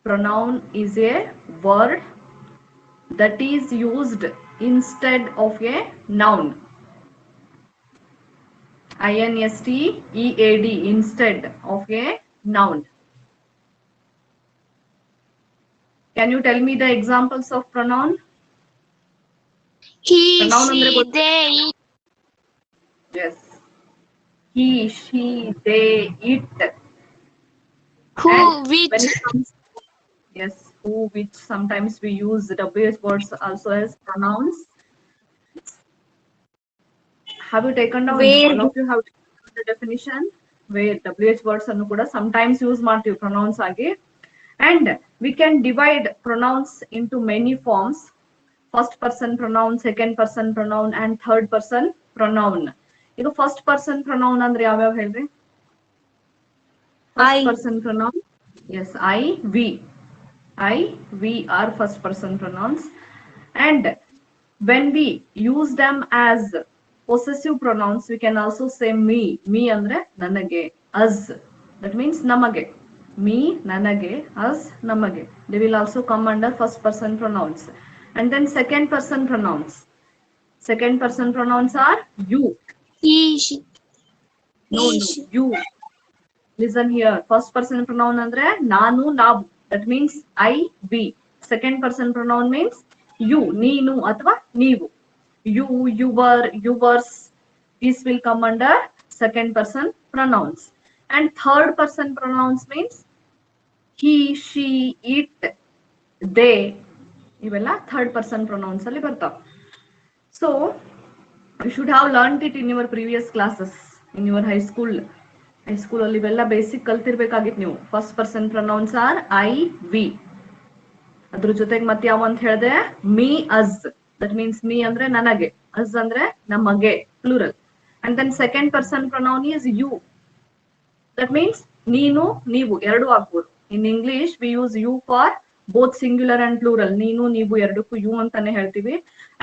pronoun is a word that is used instead of a noun. INSTEAD, instead of a noun. Can you tell me the examples of pronoun? He, Pronoun andre she, they, it. yes, he, she, they, it. Who, And when which. it comes, yes, who, which, sometimes we use WH words also as pronouns. Have you taken down, Where. all of you have taken down the definition? Where WH words ಅನ್ನು ಕೂಡ sometimes use ಮಾಡ್ತೀವಿ pronouns ಆಗಿ. And we can divide pronouns into many forms. First person pronoun, second person pronoun, and third person pronoun. ಈಗ first person pronoun ಅಂದ್ರೆ ಯಾವ್ಯಾವ ಹೇಳ್ರಿ? First I. person pronoun, yes, I, we are first person pronouns. And when we use them as possessive pronouns, we can also say me andre nanage, us, that means namage, me, nanage, us, namage, they will also come under first person pronouns. And then second person pronouns, second person pronouns are you. He, she. No, He, no, she. you. Listen here. First person pronoun andre nanu, navu. That means I, we. Second person pronoun means you, neenu athwa neevu. You, yours. This will come under second person pronouns. And third person pronouns means he, she, it, they. ಇವೆಲ್ಲ third person pronouns ಅಲ್ಲಿ ಬರ್ತಾವ. So you should have learnt it in your previous classes, in your high school. ಅಲ್ಲಿ ಇವೆಲ್ಲ basic ಕಲ್ತಿರ್ಬೇಕಾಗಿತ್ತು ನೀವು. First person pronouns are I, we. ಅದ್ರ ಜೊತೆಗೆ ಮತ್ತೆ ಯಾವ ಅಂತ ಹೇಳಿದೆ? Me, us. That means me ಅಂದ್ರೆ ನನಗೆ, ಅಸ್ ಅಂದ್ರೆ ನಮಗೆ, plural. And then second person pronoun is you. That means ನೀನು, ನೀವು ಎರಡು ಆಗ್ಬೋದು. In English we use you for both singular and plural. ನೀನು, ನೀವು ಎರಡಕ್ಕೂ ಯು ಅಂತಾನೆ ಹೇಳ್ತೀವಿ.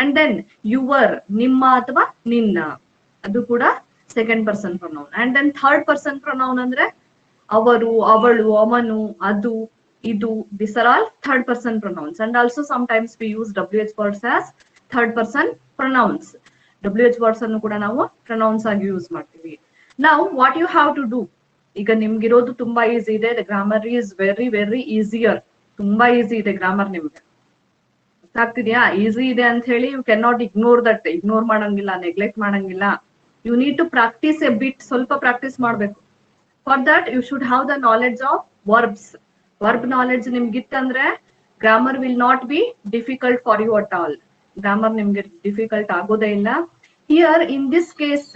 ಅಂಡ್ ದೆನ್ ಯುವರ್, ನಿಮ್ಮ ಅಥವಾ ನಿನ್ನ, ಅದು ಕೂಡ second person pronoun. And then third person pronoun ಅಂದ್ರೆ ಅವರು, ಅವಳು, ಅವನು, ಅದು, ಇದು. This are all third person pronouns. And also sometimes we use WH words as third person pronouns. WH words ಅನ್ನು ಕೂಡ ನಾವು ಪ್ರೊನೌನ್ಸ್ ಆಗಿ ಯೂಸ್ ಮಾಡ್ತೀವಿ. ನಾವು what you have to do, ಈಗ ನಿಮ್ಗಿರೋದು ತುಂಬಾ ಈಸಿ ಇದೆ. Grammar is very very easier. ತುಂಬಾ ಈಸಿ ಇದೆ ಗ್ರಾಮರ್ ನಿಮ್ಗೆ. ಗೊತ್ತಾಗ್ತಿದ್ಯಾ? ಈಸಿ ಇದೆ ಅಂತ ಹೇಳಿ you can not ignore that. Ignore ಮಾಡಂಗಿಲ್ಲ, ನೆಗ್ಲೆಕ್ಟ್ ಮಾಡಂಗಿಲ್ಲ. You need to practise a bit. ಸ್ವಲ್ಪ ಪ್ರಾಕ್ಟೀಸ್ ಮಾಡ್ಬೇಕು. For that you should have the knowledge of verbs. Verb knowledge ನಿಮ್ಗಿತ್ತಂದ್ರೆ grammar will not be difficult for you at all. Grammar ನಿಮ್ಗೆ difficult ಆಗೋದೇ ಇಲ್ಲ. Here in this case,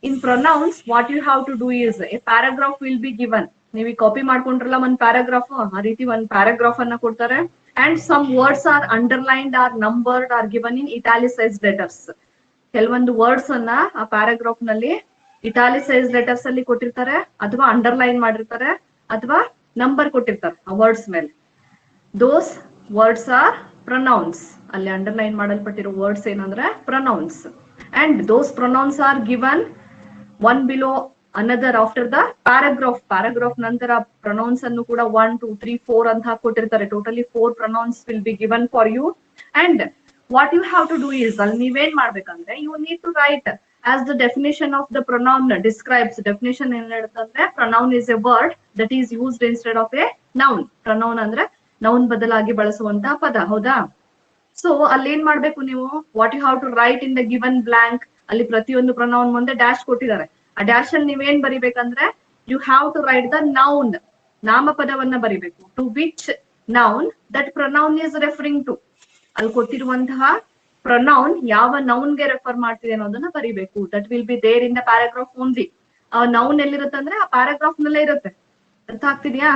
in pronouns, what you have to do is a paragraph will be given. ನೀವು copy ಮಾಡ್ಕೊಂಡ್ರಲ್ಲ ಒಂದ್ paragraph, ಆ ರೀತಿ ಒಂದ್ ಪ್ಯಾರಾಗ್ರಾಫ್ ಅನ್ನ ಕೊಡ್ತಾರೆ. And some words are underlined, or numbered, or given in italicised letters. ಕೆಲವೊಂದು words ಅನ್ನ ಆ ಪ್ಯಾರಾಗ್ರಾಫ್ ನಲ್ಲಿ ಇಟಾಲಿಸೈಸ್ ಲೆಟರ್ಸ್ ಅಲ್ಲಿ ಕೊಟ್ಟಿರ್ತಾರೆ, ಅಥವಾ ಅಂಡರ್ಲೈನ್ ಮಾಡಿರ್ತಾರೆ, ಅಥವಾ ನಂಬರ್ ಕೊಟ್ಟಿರ್ತಾರೆ ಆ ವರ್ಡ್ಸ್ ಮೇಲೆ. Those words are pronouns. ಅಲ್ಲಿ ಅಂಡರ್ಲೈನ್ ಮಾಡಲ್ಪಟ್ಟಿರೋ ವರ್ಡ್ಸ್ ಏನಂದ್ರೆ pronouns. And those pronouns are given one below another after the paragraph. Paragraph ನಂತರ pronouns ಅನ್ನು ಕೂಡ 1, 2, 3, 4 ಅಂತ ಹಾಕೊಟ್ಟಿರ್ತಾರೆ. Totally 4 pronouns will be given for you. And what you have to do is, ಅಲ್ಲಿ ನೀವೇನ್ ಮಾಡ್ಬೇಕಂದ್ರೆ, you need to write as the definition of the pronoun describes. Definition ಏನ್ ಹೇಳುತ್ತಂದ್ರೆ, pronoun is a word that is used instead of a noun. pronoun ಅಂದ್ರೆ noun ಬದಲಾಗಿ ಬಳಸುವಂತ ಪದ, ಹೌದಾ? So ಅಲ್ಲಿ ಏನ್ ಮಾಡ್ಬೇಕು ನೀವು, what you have to write in the given blank. ಅಲ್ಲಿ ಪ್ರತಿಯೊಂದು ಪ್ರೊನೌನ್ ಮುಂದೆ ಡ್ಯಾಶ್ ಕೊಟ್ಟಿದ್ದಾರೆ. ಆ ಡ್ಯಾಶ್ ಅಲ್ಲಿ ನೀವೇನ್ ಬರಿಬೇಕಂದ್ರೆ, you have to write the noun, ನಾಮಪದವನ್ನ ಬರಿಬೇಕು. To which noun that pronoun is referring to. ಅಲ್ಲಿ ಕೊಟ್ಟಿರುವಂತಹ ಪ್ರೊನೌನ್ ಯಾವ ನೌನ್ಗೆ ರೆಫರ್ ಮಾಡ್ತಿದೆ ಅನ್ನೋದನ್ನ ಬರಿಬೇಕು. That will be there in the paragraph only. ಆ ನೌನ್ ಎಲ್ಲಿರುತ್ತೆ ಅಂದ್ರೆ ಆ ಪ್ಯಾರಾಗ್ರಾಫ್ ನಲ್ಲೇ ಇರುತ್ತೆ. ಅರ್ಥ ಆಗ್ತಿದ್ಯಾ?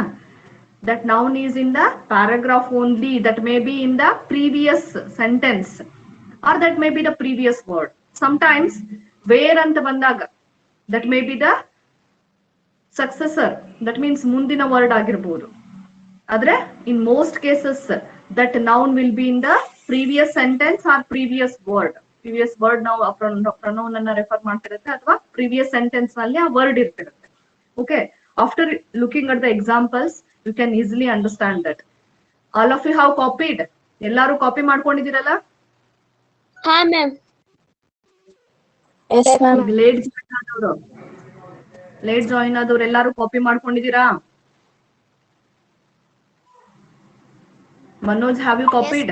That noun is in the paragraph only. That may be in the previous sentence, or that may be the previous word. Sometimes where anta bandaga, that may be the successor. That means mundina word agirbodu. Adre in most cases that noun will be in the previous sentence or previous word. Previous word ನಾವು pronoun ಅನ್ನ refer ಮಾಡ್ತಿರುತ್ತೆ, ಅಥವಾ previous sentence ನಲ್ಲಿ ಆ word ಇರ್ತಿರುತ್ತೆ. Okay, after looking at the examples, You can easily understand that. All of you have copied. ಎಲ್ಲಾರು copy ಮಾಡ್ಕೊಂಡಿದ್ದೀರಲ್ಲ? ಹಾ ma'am. Yes, ma'am. ಈಗ late join ಆದವ್ರು ಎಲ್ಲಾರು ಕಾಪಿ ಮಾಡ್ಕೊಂಡಿದ್ದೀರಾ? Manoj, have you copied?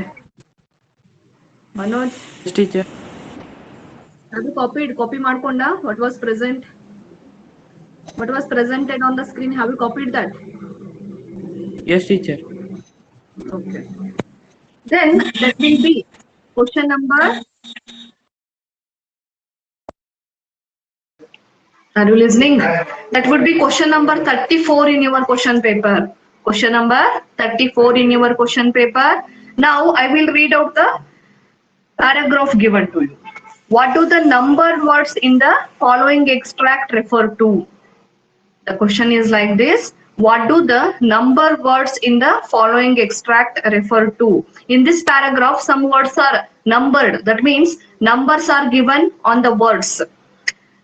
Manoj? Yes, teacher. Have you copied? Copy ಮಾಡ್ಕೊಂಡ? What was present? What was presented on the screen? Have you copied that? Yes, teacher. Okay. Then that will be question number. Are you listening? That would be question number 34 in your question paper. Question number 34 in your question paper. Now I will read out the paragraph given to you. What do the numbered words in the following extract refer to? The question is like this. What do the numbered words in the following extract refer to? In this paragraph, some words are numbered. That means numbers are given on the words.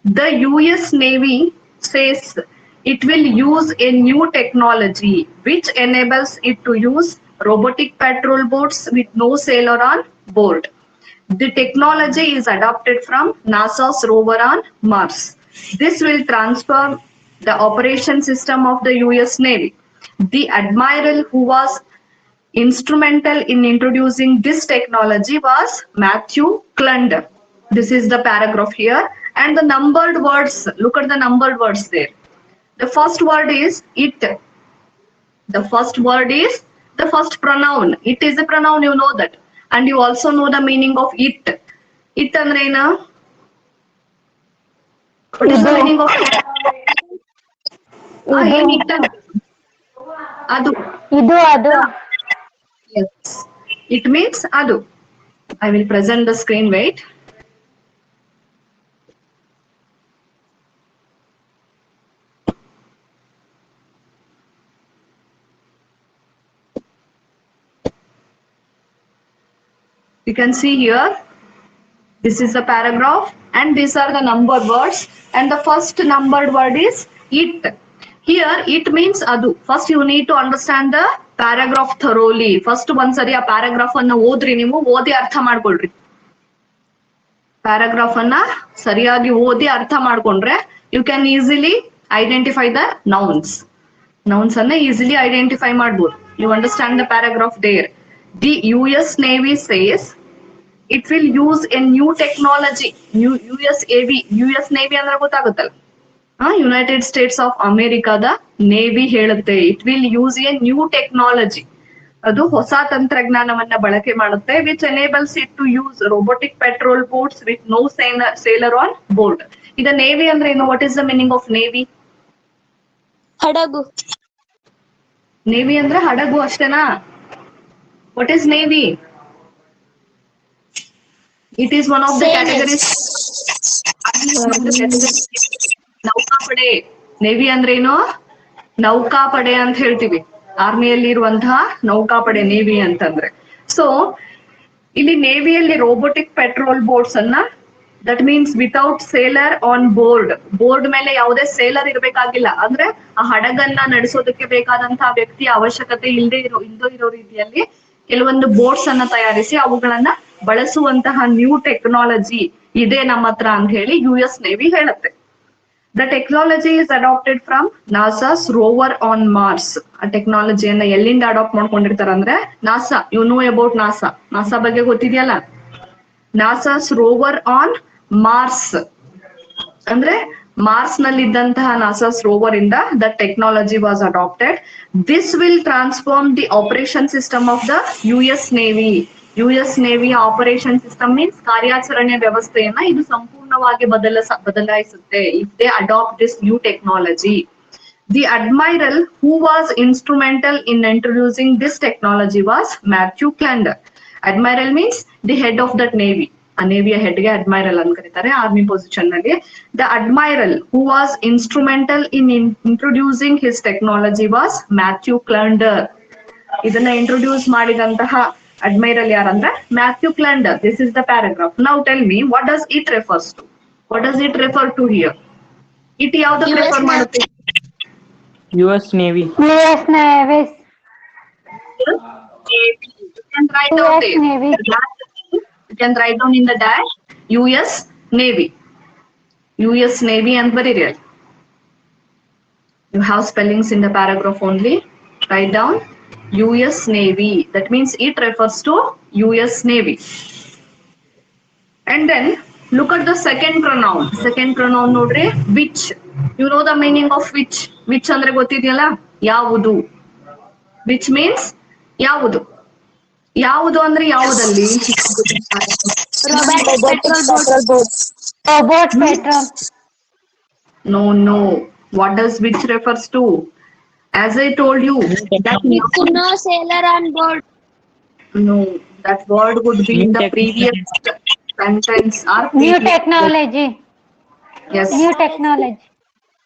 The US Navy says it will use a new technology which enables it to use robotic patrol boats with no sailor on board. The technology is adopted from NASA's rover on Mars. This will transform the operation system of the US Navy. The admiral who was instrumental in introducing this technology was Matthew Clunder. This is the paragraph here. And the numbered words, look at the numbered words there. The first word is it. The first word is the first pronoun. It is a pronoun, you know that. And you also know the meaning of it. It ಅಂದ್ರೆ ಏನು? What is the meaning of it? ಏನ್ it ಅಂದ್ರೆ? ಅದು. ಅದು. Yes. It means adu. I will present the screen, wait. You can see here, this is the paragraph and these are the numbered words, and the first numbered word is it. Here it means adu. First you need to understand the paragraph thoroughly. First ಒಂದ್ಸರಿ ಆ paragraph ಅನ್ನ ಓದ್ರಿ, ನೀವು ಓದಿ ಅರ್ಥ ಮಾಡ್ಕೊಳ್ರಿ. Paragraph ಅನ್ನ ಸರಿಯಾಗಿ ಓದಿ ಅರ್ಥ ಮಾಡ್ಕೊಂಡ್ರೆ you can easily identify the nouns. Nouns ಅನ್ನ easily identify ಮಾಡ್ಬೋದು. You understand the paragraph there. The US Navy says it will use a new technology. US Navy ಅಂದ್ರೆ ಗೊತ್ತಾಗುತ್ತಲ್ಲ, ಯುನೈಟೆಡ್ ಸ್ಟೇಟ್ಸ್ ಆಫ್ ಅಮೆರಿಕಾದ ನೇವಿ ಹೇಳುತ್ತೆ it will use a new technology. ಅದು ಹೊಸ ತಂತ್ರಜ್ಞಾನವನ್ನ ಬಳಕೆ ಮಾಡುತ್ತೆ which enables it to use robotic patrol boats with no sailor on board. ಈಗ ನೇವಿ ಅಂದ್ರೆ ಏನು? What is the meaning of navy? ಹಡಗು. ನೇವಿ ಅಂದ್ರೆ ಹಡಗು ಅಷ್ಟೇನಾ? What is navy? It is one of the categories. ನೌಕಾಪಡೆ. ನೇವಿ ಅಂದ್ರೆ ಏನು? ನೌಕಾಪಡೆ ಅಂತ ಹೇಳ್ತೀವಿ. ಆರ್ಮಿಯಲ್ಲಿ ಇರುವಂತಹ ನೌಕಾಪಡೆ ನೇವಿ ಅಂತಂದ್ರೆ. ಸೊ ಇಲ್ಲಿ ನೇವಿಯಲ್ಲಿ ರೋಬೋಟಿಕ್ ಪೆಟ್ರೋಲ್ ಬೋಟ್ಸ್ ಅನ್ನ, that means without seller on board. Board ಮೇಲೆ ಯಾವುದೇ ಸೇಲರ್ ಇರಬೇಕಾಗಿಲ್ಲ. ಅಂದ್ರೆ ಆ ಹಡಗನ್ನ ನಡೆಸೋದಕ್ಕೆ ಬೇಕಾದಂತಹ ವ್ಯಕ್ತಿಯ ಅವಶ್ಯಕತೆ ಇಲ್ಲದೆ ಇರೋ ರೀತಿಯಲ್ಲಿ ಕೆಲವೊಂದು ಬೋಟ್ಸ್ ಅನ್ನ ತಯಾರಿಸಿ ಅವುಗಳನ್ನ ಬಳಸುವಂತಹ ನ್ಯೂ ಟೆಕ್ನಾಲಜಿ ಇದೆ ನಮ್ಮ ಹತ್ರ ಅಂತ ಹೇಳಿ US Navy ಹೇಳುತ್ತೆ. The technology is adopted from NASA's rover on Mars. ಆ ಟೆಕ್ನಾಲಜಿಯನ್ನ ಎಲ್ಲಿಂದ ಅಡಾಪ್ಟ್ ಮಾಡ್ಕೊಂಡಿರ್ತಾರೆ ಅಂದ್ರೆ NASA. You know about NASA. NASA ಬಗ್ಗೆ ಗೊತ್ತಿದೆಯಲ್ಲ? ನಾಸಾಸ್ ರೋವರ್ ಆನ್ ಮಾರ್ಸ್ ಅಂದ್ರೆ ಮಾರ್ಸ್ ನಲ್ಲಿದ್ದಂತಹ ನಾಸಾಸ್ ರೋವರ್ ಇಂದ the technology was adapted. This will transform the operation system of the US Navy. US Navy operation system means ಕಾರ್ಯಾಚರಣೆ ವ್ಯವಸ್ಥೆಯನ್ನ ಇದು ಸಂಪೂರ್ಣವಾಗಿ ಬದಲಾಯಿಸುತ್ತೆ if they adapt this new technology. The admiral who was instrumental in introducing this technology was Matthew Clunder. Admiral means the head of that navy. ಆ ನೇವಿಯ ಹೆಡ್ಗೆ admiral ಅಂತ ಕರೀತಾರೆ army position ನಲ್ಲಿ. The admiral who was instrumental in introducing his technology was Matthew Klunder. ಇದನ್ನ introduce ಮಾಡಿದಂತಹ admiral ಯಾರಂದ್ರೆ Matthew Klunder. This is the paragraph. Now tell me what does it refers to? What does it refer to here? It ಯಾವ್ದಕ್ಕೆ refer ಮಾಡುತ್ತೆ? US Navy. US Navy. You can write down US there. Navy. You can write down in the dash US Navy. US Navy and real. You have spellings in the paragraph only. Write down US Navy. That means it refers to US Navy. And then look at the second pronoun. Second pronoun nodre which. You know the meaning of which? Which andre gottidiyalla? Yavudu. Which means ಯಾವುದು ಯಾವುದು ಅಂದ್ರೆ ಯಾವುದಲ್ಲಿ Robot petrol. No, what does which refers to? As I told you that With no sailor on board. no, that word would be in the New previous sentence or New previous. technology. Yes, New technology.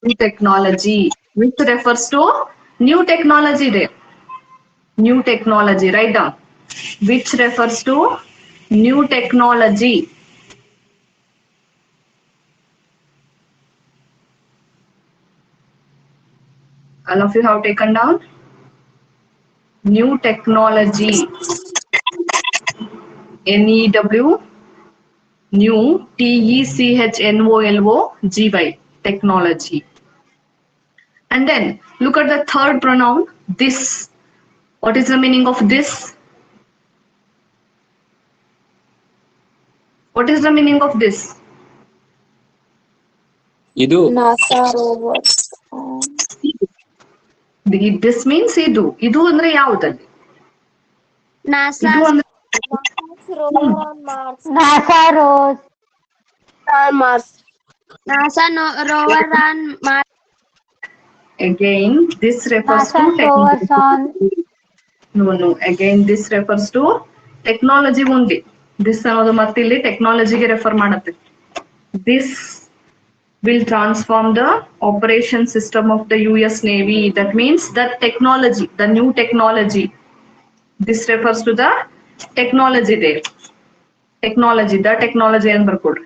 new technology which refers to new technology there. New technology, write down. Which refers to new technology. All of you have taken down. New technology. NEW. New. TECHNOLOGY. Technology. And then look at the third pronoun. This. What is the meaning of this? What is the meaning of this? ಇದು NASA rover. This means idu. Idu ಅಂದ್ರೆ ಯಾವುದಲ್ಲಿ? NASA ಇದು ಅಂದ್ರೆ rover on Mars. NASA Rose. NASA rover on Mars. again this refers NASA to rovers on. No. Again this refers to technology only. This ಅನ್ನೋದು ಮತ್ತೆ ಇಲ್ಲಿ ಟೆಕ್ನಾಲಜಿಗೆ refer ಮಾಡುತ್ತೆ. This will transform the operation system of the US Navy. That means that technology, the new technology. This refers to the technology there. Technology, the technology and ಬರ್ಕೊಡ್ರಿ.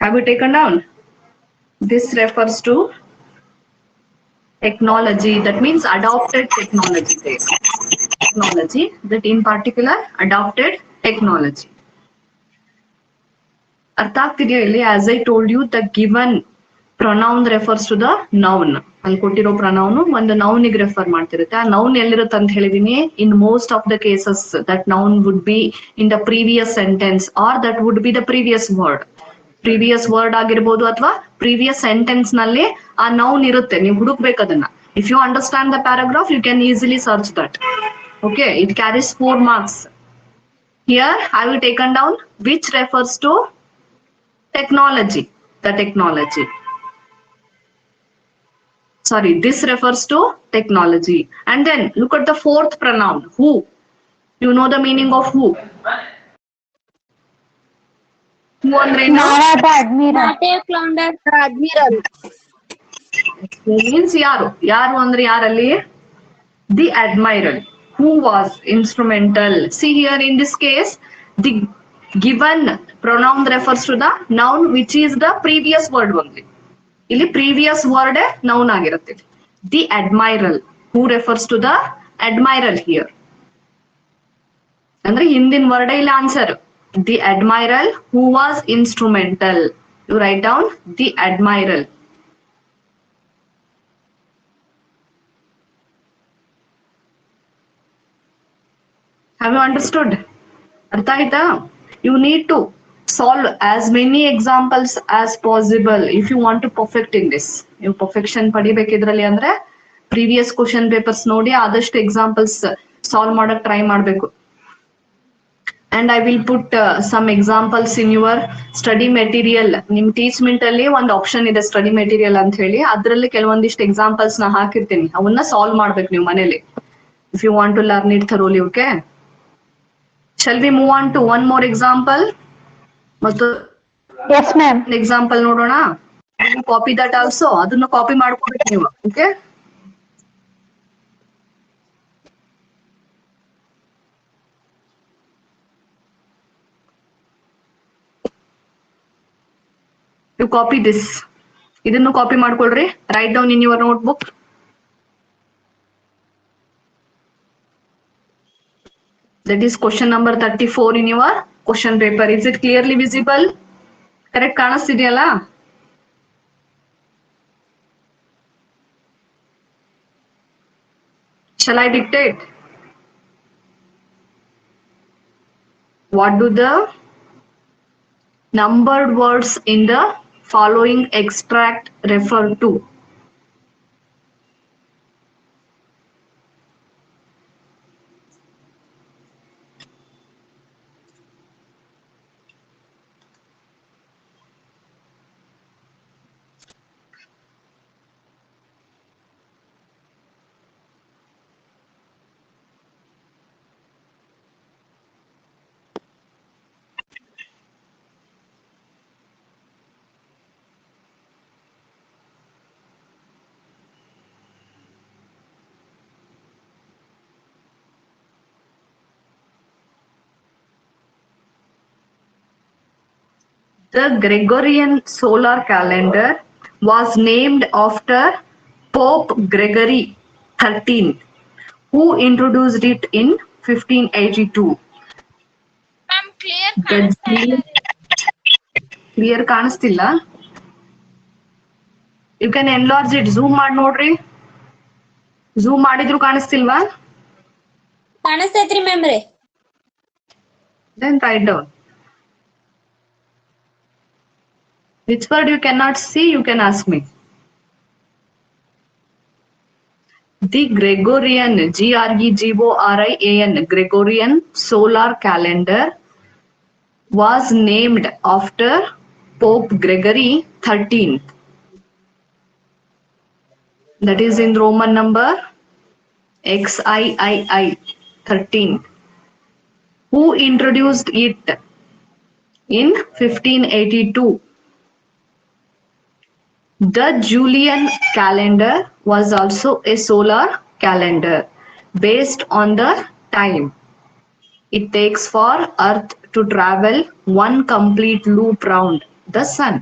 Have you taken down? This refers to technology. That means adopted technology there. Technology, that in particular adopted technology. ಅರ್ಥ ಆಗ್ತಿದೆಯಾ ಇಲ್ಲಿ? As I told you, the given pronoun refers to the noun. ಅಲ್ಲಿ ಕೊಟ್ಟಿರೋ pronoun ಒಂದು noun ಗೆ refer ಮಾಡ್ತಿರುತ್ತೆ. ಆ noun ಎಲ್ಲಿರುತ್ತೆ ಅಂತ ಹೇಳಿದೀನಿ. In most of the cases, that noun would be in the previous sentence or that would be the previous word. Previous word ಆಗಿರ್ಬೋದು ಅಥವಾ ಪ್ರೀವಿಯಸ್ ಸೆಂಟೆನ್ಸ್ ನಲ್ಲಿ ಆ ನೌನ್ ಇರುತ್ತೆ, ನೀವು ಹುಡುಕ್ಬೇಕು ಅದನ್ನ. If you understand the paragraph you can easily search that. Okay, it carries 4 marks. Here I will taken down which refers to technology, the technology. Sorry, this refers to technology. And then look at the fourth pronoun, who. You know the meaning of who? Who ಅಂದ್ರೇನು? Nara the admiral. Not a flounder. Admiral. Who means ಯಾರು? ಯಾರು ಅಂದ್ರೆ ಯಾರಲ್ಲಿ? The admiral. Who was instrumental. See here in this case, the given pronoun refers to the noun which is the previous word only. ಇಲ್ಲಿ previous word noun ಆಗಿರುತ್ತೆ. The admiral. Who refers to the admiral here. ಅಂದ್ರೆ ಹಿಂದಿನ word ಇಲ್ಲಿ answer. The admiral who was instrumental. You write down the admiral. Have you understood? ಅರ್ಥ ಆಯ್ತಾ? You need to solve as many examples as possible if you want to perfect in this. ನೀವು perfection ಪಡಿಬೇಕಿದ್ರಲ್ಲಿ ಅಂದ್ರೆ previous question papers ನೋಡಿ ಆದಷ್ಟು examples solve ಮಾಡಕ್ try ಮಾಡ್ಬೇಕು. And I will put some examples in your study material. ನಿಮ್ ಟೀಚ್ಮೆಂಟ್ ಅಲ್ಲಿ ಒಂದು option ಇದೆ ಸ್ಟಡಿ ಮೆಟೀರಿಯಲ್ ಅಂತ ಹೇಳಿ, ಅದ್ರಲ್ಲಿ ಕೆಲವೊಂದಿಷ್ಟು ಎಕ್ಸಾಂಪಲ್ಸ್ ನ ಹಾಕಿರ್ತೀನಿ, ಅವನ್ನ ಸಾಲ್ವ್ ಮಾಡ್ಬೇಕು ನೀವು ಮನೇಲಿ. If you want to learn it thoroughly, okay? Shall we move on to one more example? ಮತ್ತು Yes, ma'am. ಎಕ್ಸಾಂಪಲ್ ನೋಡೋಣ. ಕಾಪಿ ದಟ್ ಆಲ್ಸೋ, ಅದನ್ನು ಕಾಪಿ ಮಾಡ್ಕೊಬೇಕು ನೀವು. Okay, you copy this. ಇದನ್ನು ಕಾಪಿ ಮಾಡ್ಕೊಳ್ರಿ. Write down in your notebook. That is question number 34 in your question paper. Is it clearly visible? Correct ಕಾಣಿಸ್ತಿದೆಯಲ್ಲ? Shall I dictate? What do the numbered words in the following extract refer to? The Gregorian solar calendar was named after Pope Gregory XIII, who introduced it in 1582. Ma'am clear ಕಾಣಿಸ್ತಾ ಇಲ್ಲ ರೀ. Clear ಕಾಣಿಸ್ತಿಲ್ಲ? You can enlarge it. Zoom ಮಾಡಿ ನೋಡ್ರಿ. Zoom ಮಾಡಿದ್ರು ಕಾಣಿಸ್ತಿಲ್ವಾ? ಕಾಣಿಸ್ತೈತ್ರಿ ma'am ರೀ. Then write down. Which word you cannot see, you can ask me. The Gregorian, Gregorian, Gregorian solar calendar was named after Pope Gregory XIII. That is in Roman number XIII, 13. Who introduced it in 1582? The Julian calendar was also a solar calendar based on the time it takes for Earth to travel one complete loop round the sun.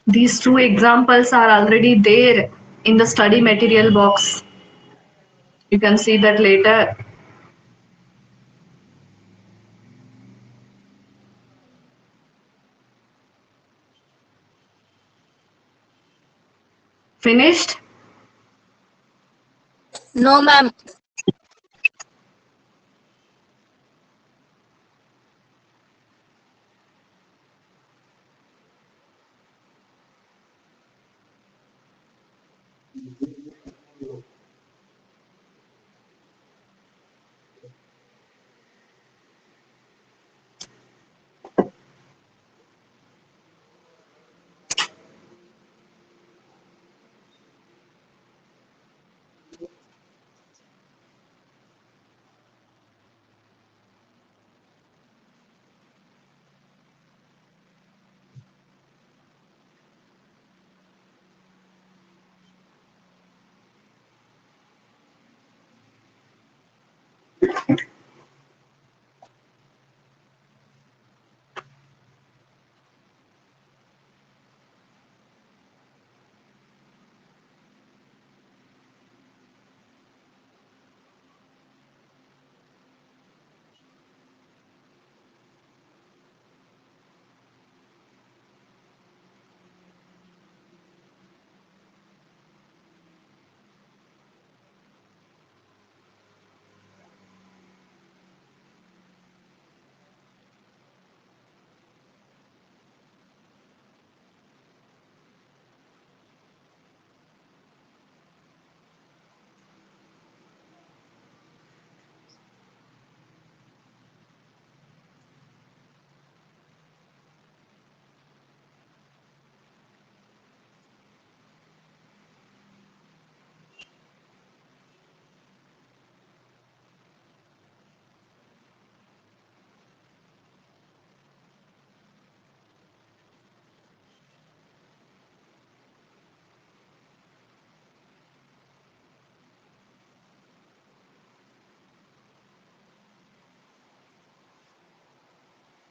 These two examples are already there in the study material box. You can see that later. Finished? No ma'am.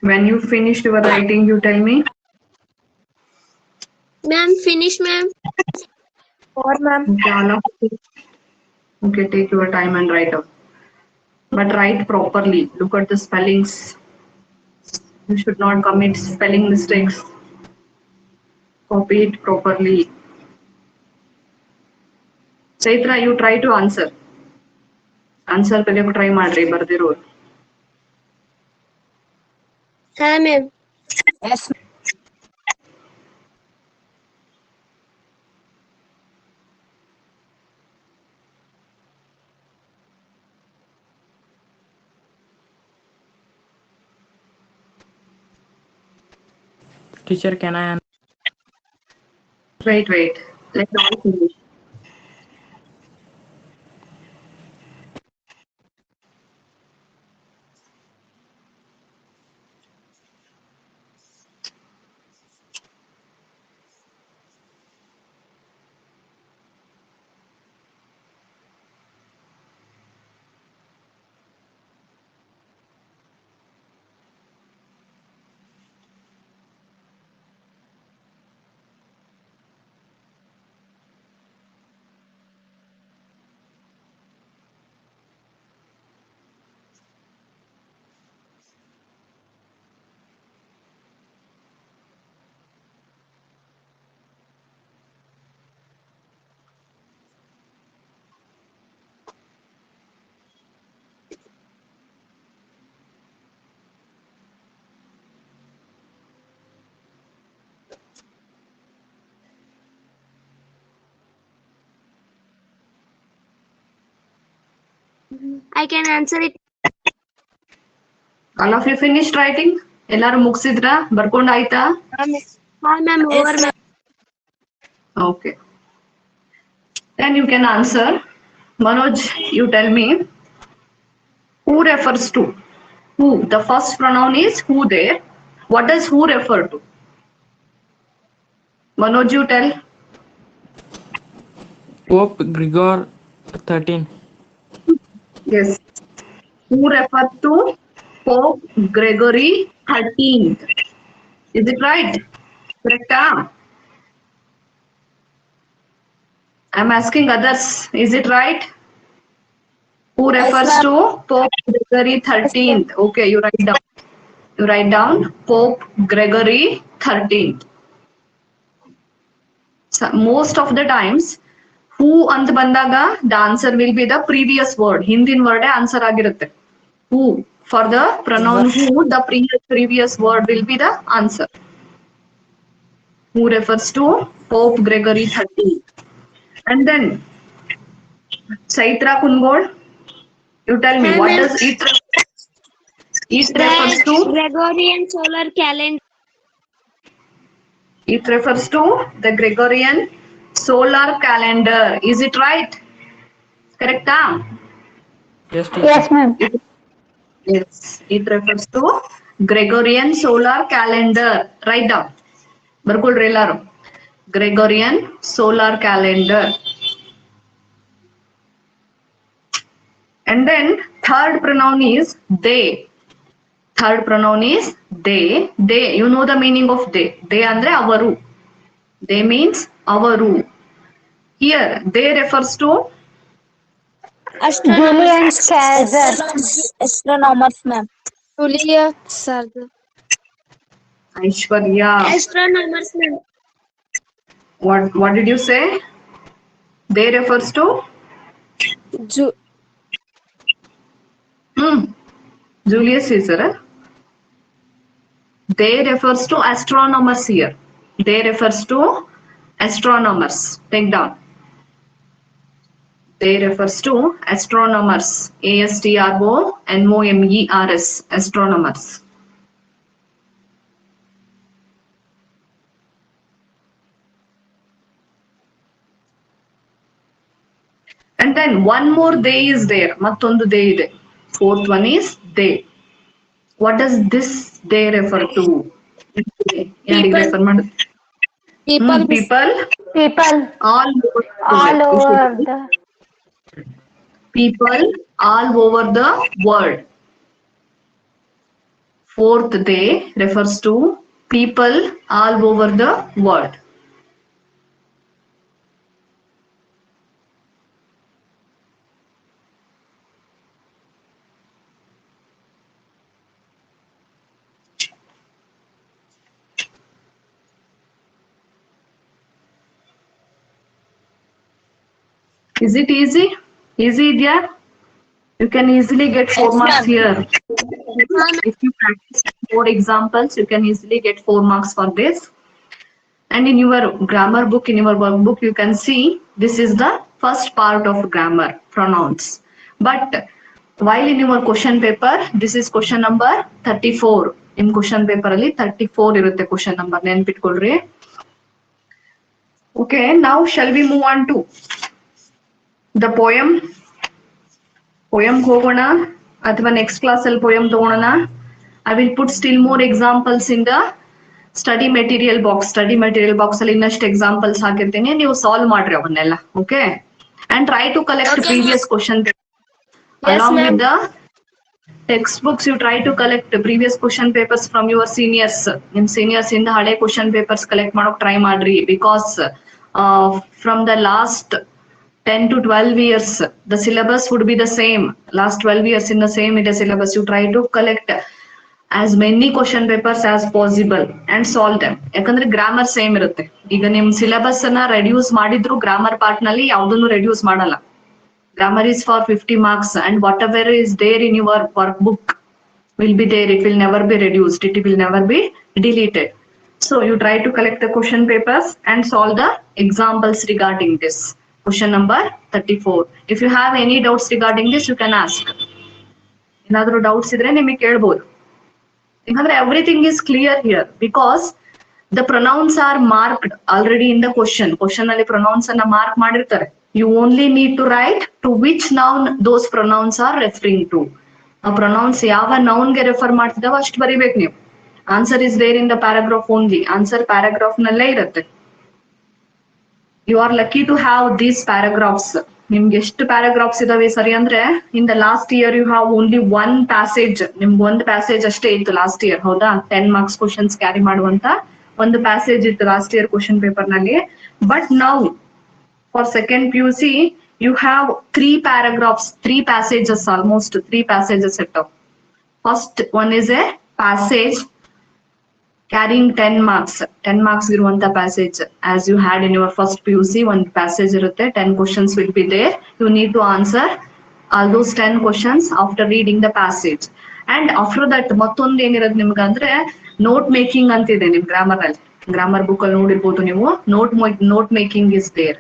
When you finished your writing, you tell me. Ma'am, finish, ma'am. Or ma'am. Okay, all of you. Okay, take your time and write up. But write properly. Look at the spellings. You should not commit spelling mistakes. Copy it properly. Chaitra, you try to answer. Answer ಕಲಿಯಕ್ಕೆ try ಮಾಡ್ರಿ ಬರ್ದಿರೋರು. Hi, ma'am. Yes. Teacher, can I answer? Wait. Let all finish. I can answer it. All of you finished writing? ಎಲ್ಲಾರು ಮುಗಿಸಿದ್ರಾ? ಬರ್ಕೊಂಡ್ ಆಯ್ತಾ? Hi, ma'am. Over, ma'am. Okay. Then you can answer. Manoj, you tell me. Who refers to? Who? The first pronoun is who there. What does who refer to? Manoj, you tell. Pope Gregor 13. Yes. Who refers to Pope Gregory 13th? Is it right? Correct? I'm asking others. Is it right? Who refers to Pope Gregory 13th? Okay, you write down. You write down Pope Gregory 13th. So most of the times, who ಅಂತ ಬಂದಾಗ the answer will be the previous word. ಹಿಂದಿನ word answer ಆಗಿರುತ್ತೆ. Who. For the pronoun who, the previous word will be the answer. Who refers to Pope Gregory 13th. And then, Chaitra Kungod, you tell me, what does it refers to? Gregorian solar calendar. It refers to the Gregorian solar calendar. Is it right? Correct? Yes, teacher. Yes, ma'am. Yes. It refers to Gregorian solar calendar. Write down. ಬರ್ಕೊಳ್ರಿ ಎಲ್ಲಾರು. Gregorian solar calendar. And then third pronoun is they. Third pronoun is they. They. You know the meaning of they. They andre avaru. They means avaru. Here, they refers to Julian Caesar. Astronomers, ma'am. Julius Caesar. Aishwarya. Astronomers, ma'am. What did you say? They refers to Julius Caesar. They refers to astronomers here. They refers to astronomers. Take down. They refers to astronomers. ASTRONOMERS. Astronomers. And then one more they is there. ಮತ್ತೊಂದು they ಇದೆ. Fourth one is they. What does this they refer to? ಯಾರಿಗೆ refer ಮಾಡುತ್ತೆ? People all over the people all over the world. Fourth, they refers to people all over the world. Is it easy? Easy, idea? You can easily get 4 marks here. If you practice more examples, you can easily get 4 marks for this. And in your grammar book, in your workbook, you can see this is the first part of grammar, pronouns. But while in your question paper, this is question number 34. In question paper ali 34 irutte question number. ನೆನ್ಪಿಟ್ಕೊಳ್ರಿ. Okay, now shall we move on to the poem? Poem ಹೋಗೋಣ ಅಥವಾ next class ಅಲ್ಲಿ poem ತಗೊಳ್ಳೋಣ? I will put still more examples in the study material box. Study material box ಅಲ್ಲಿ ಇನ್ನಷ್ಟು examples ಹಾಕಿರ್ತೀನಿ, ನೀವು solve ಮಾಡ್ರಿ ಅವನ್ನೆಲ್ಲ. Okay, and try to collect Okay, previous question along with the textbooks. You try to collect the previous question papers from your seniors. ನಿಮ್ seniors ಇಂದ ಹಳೆ question papers collect ಮಾಡೋಕ್ try ಮಾಡ್ರಿ, because from the last 10 to 12 years, the syllabus would be the same. Last 12 years in the same in the syllabus. You try to collect as many question papers as possible and solve them. ಯಾಕಂದ್ರೆ grammar same ಇರುತ್ತೆ. ಈಗ ನಿಮ್ syllabus ಅನ್ನ reduce ಮಾಡಿದ್ರು grammar part ನಲ್ಲಿ ಯಾವುದನ್ನು reduce ಮಾಡಲ್ಲ. Grammar is for 50 marks, and whatever is there in your workbook will be there. It will never be reduced. It will never be deleted. So you try to collect the question papers and solve the examples regarding this. Question number 34. If you have any doubts regarding this, you can ask. ಏನಾದರೂ doubts ಇದ್ರೆ ನಿಮಗೆ ಕೇಳಬಹುದು. ಯಾಕಂದ್ರೆ everything is clear here, because the pronouns are marked already in the question. Question ಅಲ್ಲಿ pronouns ಅನ್ನ mark ಮಾಡಿರ್ತಾರೆ. You only need to write to which noun those pronouns are referring to. ಆ pronouns ಯಾವ noun ಗೆ refer ಮಾಡ್ತಿದಾವ ಅಷ್ಟು ಬರಿಬೇಕು ನೀವು. Answer is there in the paragraph only. Answer paragraph ನಲ್ಲೇ ಇರುತ್ತೆ. You are lucky to have these paragraphs. ನಿಮ್ಗೆ ಎಷ್ಟು ಪ್ಯಾರಾಗ್ರಾಫ್ಸ್ ಇದಾವೆ ಸರಿ ಅಂದ್ರೆ, in the last year you have only one passage. ನಿಮ್ಗೆ ಒಂದು ಪ್ಯಾಸೇಜ್ ಅಷ್ಟೇ ಇತ್ತು ಲಾಸ್ಟ್ ಇಯರ್, ಹೌದಾ? 10 marks ಕ್ವಶನ್ಸ್ ಕ್ಯಾರಿ ಮಾಡುವಂತ ಒಂದು ಪ್ಯಾಸೇಜ್ ಇತ್ತು ಲಾಸ್ಟ್ ಇಯರ್ ಕ್ವಶನ್ ಪೇಪರ್ ನಲ್ಲಿ. But now for second PUC you have 3 paragraphs, 3 passages, almost 3 passages ಇರ್ತಾವ. First one is a passage carrying 10 marks. 10 marks ಇರುವಂತ passage. As you had in your first PUC, one passage ಇರುತ್ತೆ, 10 questions will be there. You need to answer all those 10 questions after reading the passage. And after that ಮತ್ತೊಂದು ಏನಿರೋದು ನಿಮ್ಗೆ ಅಂದ್ರೆ note making ಅಂತಿದೆ ನಿಮ್ grammar ಅಲ್ಲಿ. Grammar book ಅಲ್ಲಿ ನೋಡಿರ್ಬೋದು ನೀವು. Note making is there.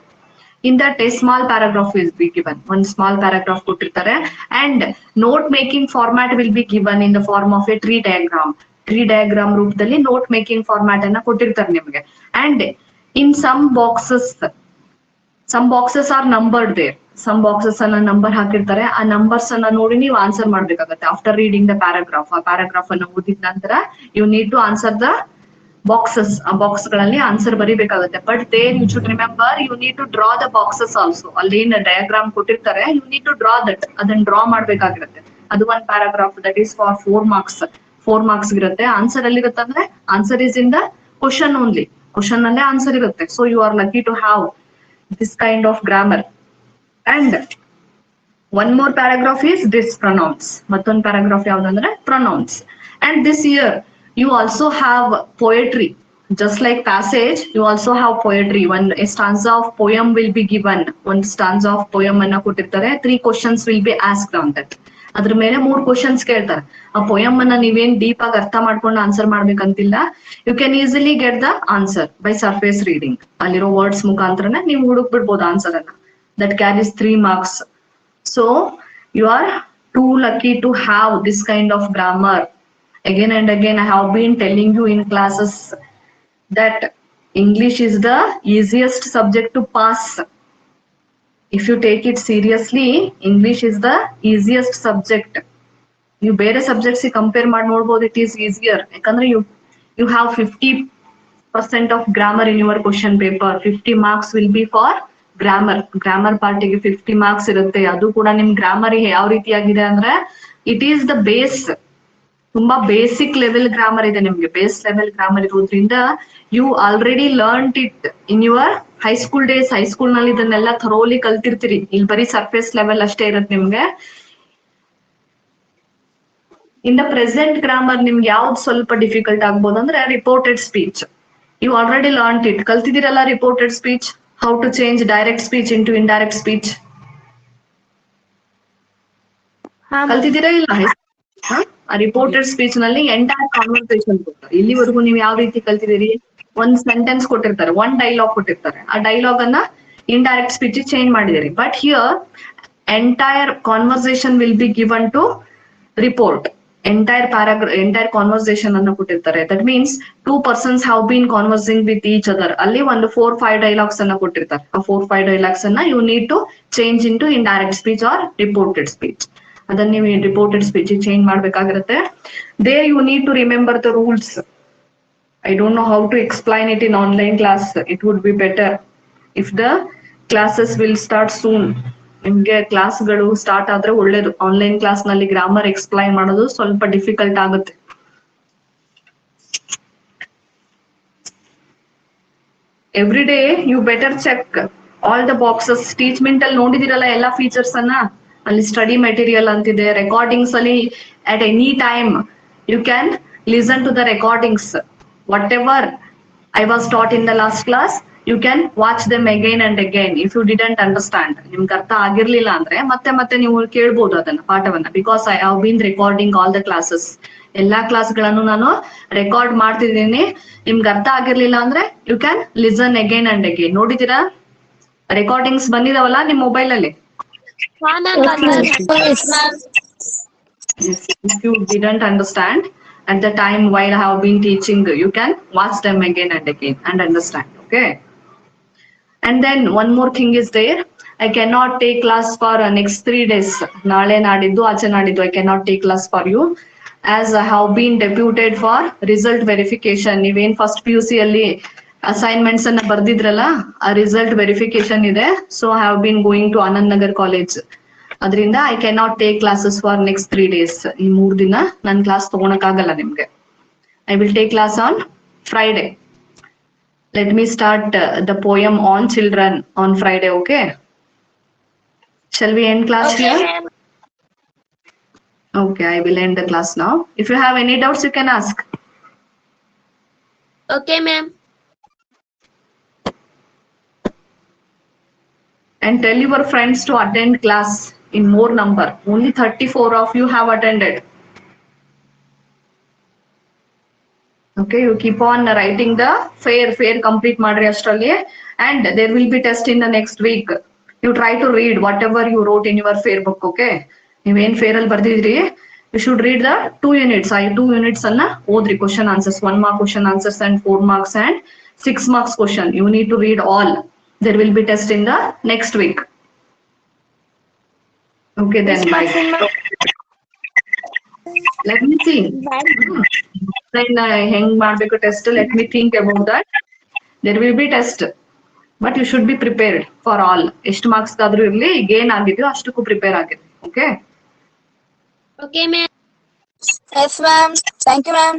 In that a small paragraph will be given. One small paragraph ಕೊಟ್ಟಿರ್ತಾರೆ, and note making format will be given in the form of a tree diagram. Tree diagram ರೂಪದಲ್ಲಿ note making format ಅನ್ನ ಕೊಟ್ಟಿರ್ತಾರೆ ನಿಮಗೆ. And in some boxes are numbered there. Some boxes ಅನ್ನ number ಹಾಕಿರ್ತಾರೆ. ಆ numbers ಅನ್ನ ನೋಡಿ ನೀವು ಆನ್ಸರ್ ಮಾಡ್ಬೇಕಾಗತ್ತೆ after reading the paragraph. ಆ paragraph ಅನ್ನ ಓದಿದ ನಂತರ you need to answer the boxes. ಆ ಬಾಕ್ಸ್ ಗಳಲ್ಲಿ ಆನ್ಸರ್ ಬರಿಬೇಕಾಗುತ್ತೆ. But there you should remember, you need to draw the boxes also. ಅಲ್ಲಿ ಡಯಾಗ್ರಾಮ್ ಕೊಟ್ಟಿರ್ತಾರೆ, you need to draw that. ಅದನ್ನ ಡ್ರಾ ಮಾಡ್ಬೇಕಾಗಿರುತ್ತೆ. ಅದು ಒಂದು paragraph, that is for 4 marks. 4 marks ಇರುತ್ತೆ. ಆನ್ಸರ್ ಎಲ್ಲಿ ಇರುತ್ತೆ ಅಂದ್ರೆ, answer is in the question only. Question ಅಲ್ಲೇ ಆನ್ಸರ್ ಇರುತ್ತೆ. So you are lucky to have this kind of grammar. And one more paragraph is this pronouns. ಮತ್ತೊಂದು paragraph ಯಾವ್ದಂದ್ರೆ pronouns. And this year you also have poetry. Just like passage, you also have poetry. One a stanza of poem will be given. One stanza of poem anna ಕೊಟ್ಟಿರ್ತಾರೆ. 3 questions will be asked on that. ಅದ್ರ ಮೇಲೆ 3 questions ಕೇಳ್ತಾರೆ. ಆ poem ಅನ್ನ ನೀವೇನ್ deep ಆಗಿ ಅರ್ಥ ಮಾಡ್ಕೊಂಡು answer ಮಾಡ್ಬೇಕಂತಿಲ್ಲ. You can easily get the answer by surface reading. ಅಲ್ಲಿರೋ ವರ್ಡ್ಸ್ ಮುಖಾಂತರನೇ ನೀವು ಹುಡುಕ್ ಬಿಡ್ಬೋದು ಆನ್ಸರ್ ಅನ್ನ. That carries 3 marks. So you are too lucky to have this kind of grammar. Again and again, I have been telling you in classes that English is the easiest subject to pass. If you take it seriously, English is the easiest subject. You ಬೇರೆ subjects compare ಮಾಡಿ ನೋಡ್ಬೋದು, it is easier. ಯಾಕಂದ್ರೆ you have 50% of grammar in your question paper. 50 marks will be for grammar. Grammar part ಗೆ 50 marks ಇರುತ್ತೆ. ಅದು ಕೂಡ ನಿಮ್ grammar ಯಾವ ರೀತಿಯಾಗಿದೆ ಅಂದ್ರೆ, it is the base. ತುಂಬಾ ಬೇಸಿಕ್ ಲೆವೆಲ್ ಗ್ರಾಮರ್ ಇದೆ ನಿಮ್ಗೆ. ಬೇಸ್ ಲೆವೆಲ್ ಗ್ರಾಮರ್ ಇರೋದ್ರಿಂದ you already learn it in your high school days. High school ನಲ್ಲಿ ಇದನ್ನೆಲ್ಲ ಥರೋಲಿ ಕಲ್ತಿರ್ತೀರಿ. ಇಲ್ಲಿ ಬರೀ ಸರ್ಫೇಸ್ ಲೆವೆಲ್ ಅಷ್ಟೇ ಇರುತ್ತೆ ನಿಮ್ಗೆ. ಇನ್ ದ ಪ್ರೆಸೆಂಟ್ ಗ್ರಾಮರ್ ನಿಮ್ಗೆ ಯಾವ್ದು ಸ್ವಲ್ಪ ಡಿಫಿಕಲ್ಟ್ ಆಗ್ಬೋದು ಅಂದ್ರೆ reported speech. You already learn it, ಕಲ್ತಿದ್ದೀರಲ್ಲ reported speech, how to change direct speech into indirect speech. ಕಲ್ತಿದ್ದೀರಾ ಇಲ್ಲ? ಆ ರಿಪೋರ್ಟೆಡ್ ಸ್ಪೀಚ್ ನಲ್ಲಿ ಎಂಟೈರ್ ಕಾನ್ವರ್ಸೇಷನ್ ಕೊಡ್ತಾರೆ. ಇಲ್ಲಿವರೆಗೂ ನೀವು ಯಾವ ರೀತಿ ಕಲ್ತಿದ್ದೀರಿ? ಒಂದ್ ಸೆಂಟೆನ್ಸ್ ಕೊಟ್ಟಿರ್ತಾರೆ, ಒಂದ್ ಡೈಲಾಗ್ ಕೊಟ್ಟಿರ್ತಾರೆ. ಆ ಡೈಲಾಗ್ ಅನ್ನ ಇಂಡೈರೆಕ್ಟ್ ಸ್ಪೀಚ್ ಚೇಂಜ್ ಮಾಡಿದಿರಿ. But here entire conversation will be given to report. Entire conversation ಅನ್ನು ಕೊಟ್ಟಿರ್ತಾರೆ. That means 2 persons have been conversing with each other. ಅಲ್ಲಿ ಒಂದು 4-5 ಡೈಲಾಗ್ಸ್ ಅನ್ನ ಕೊಟ್ಟಿರ್ತಾರೆ. ಆ 4-5 ಡೈಲಾಗ್ಸ್ ಅನ್ನ you need to change into indirect speech or reported speech. ಅದನ್ನ ನೀವು ರಿಪೋರ್ಟೆಡ್ ಸ್ಪೀಚ್ ಚೇಂಜ್ ಮಾಡ್ಬೇಕಾಗಿರುತ್ತೆ. There you need to remember the rules. I don't know how to explain it in online class. It would be better if the classes will start soon. ನಿಮ್ಗೆ ಕ್ಲಾಸ್ಗಳು start ಆದ್ರೆ ಒಳ್ಳೇದು. Online class ನಲ್ಲಿ grammar explain ಮಾಡೋದು ಸ್ವಲ್ಪ difficult ಆಗುತ್ತೆ. Every day you better check all the boxes. Teachmint ಅಲ್ಲಿ ನೋಡಿದಿರಲ್ಲ ಎಲ್ಲಾ ಫೀಚರ್ಸ್ ಅನ್ನ. ಅಲ್ಲಿ ಸ್ಟಡಿ ಮೆಟೀರಿಯಲ್ ಅಂತಿದೆ, ರೆಕಾರ್ಡಿಂಗ್ಸ್ ಅಲ್ಲಿ at any time you can listen to the recordings. Whatever I was taught in the last class, you can watch them again and again. If you didn't understand, ನಿಮ್ಗೆ ಅರ್ಥ ಆಗಿರ್ಲಿಲ್ಲ ಅಂದ್ರೆ ಮತ್ತೆ ನೀವು ಕೇಳ್ಬೋದು ಅದನ್ನ ಪಾಠವನ್ನ. Because I have been recording all the classes. ಎಲ್ಲಾ ಕ್ಲಾಸ್ಗಳನ್ನು ನಾನು ರೆಕಾರ್ಡ್ ಮಾಡ್ತಿದ್ದೀನಿ. ನಿಮ್ಗೆ ಅರ್ಥ ಆಗಿರ್ಲಿಲ್ಲ ಅಂದ್ರೆ you can listen again and again. ನೋಡಿದೀರಾ ರೆಕಾರ್ಡಿಂಗ್ಸ್ ಬಂದಿದಾವಲ್ಲ ನಿಮ್ ಮೊಬೈಲ್ ಅಲ್ಲಿ? If you didn't understand at the time while I have been teaching, you can watch them again and again and understand. Okay. And then one more thing is there. I cannot take class for next 3 days. Naale nadiddu ache nadiddu I cannot take class for you, as I have been deputed for result verification. Even first PUC alli assignments anna bardidralla, a result verification ide. So I have been going to Anand Nagar College. ಅದರಿಂದ I cannot take classes for next 3 days. ಈ 3 ದಿನ ನನ್ class ತಗೊಳಕ್ಕಾಗಲ್ಲ ನಿಮ್ಗೆ. I will take class on Friday. Let me start the poem on children on Friday. Okay, shall we end class here? Okay, I will end the class now. If you have any doubts, you can ask. Okay, ma'am. And tell your friends to attend class in more number. Only 34 of you have attended. Okay, you keep on writing the fair complete madri ashtralli, and there will be test in the next week. You try to read whatever you wrote in your fair book. Okay, you in fair al bardidri, you should read the 2 units. I 2 units anna odri, question answers, 1 mark question answers and 4 marks and 6 marks question. You need to read all. There will be test in the next week. Okay, then bye. Let me see. Then heng madbeku test. Let me think about that. There will be test, but you should be prepared for all. ಎಷ್ಟು marks ಆದ್ರೂ ಇರ್ಲಿ, gain ಆಗಿದೆಯೋ ಅಷ್ಟಕ್ಕೂ prepare ಆಗಿರಿ. Okay. Okay, ma'am. Yes, ma'am. Thank you, ma'am.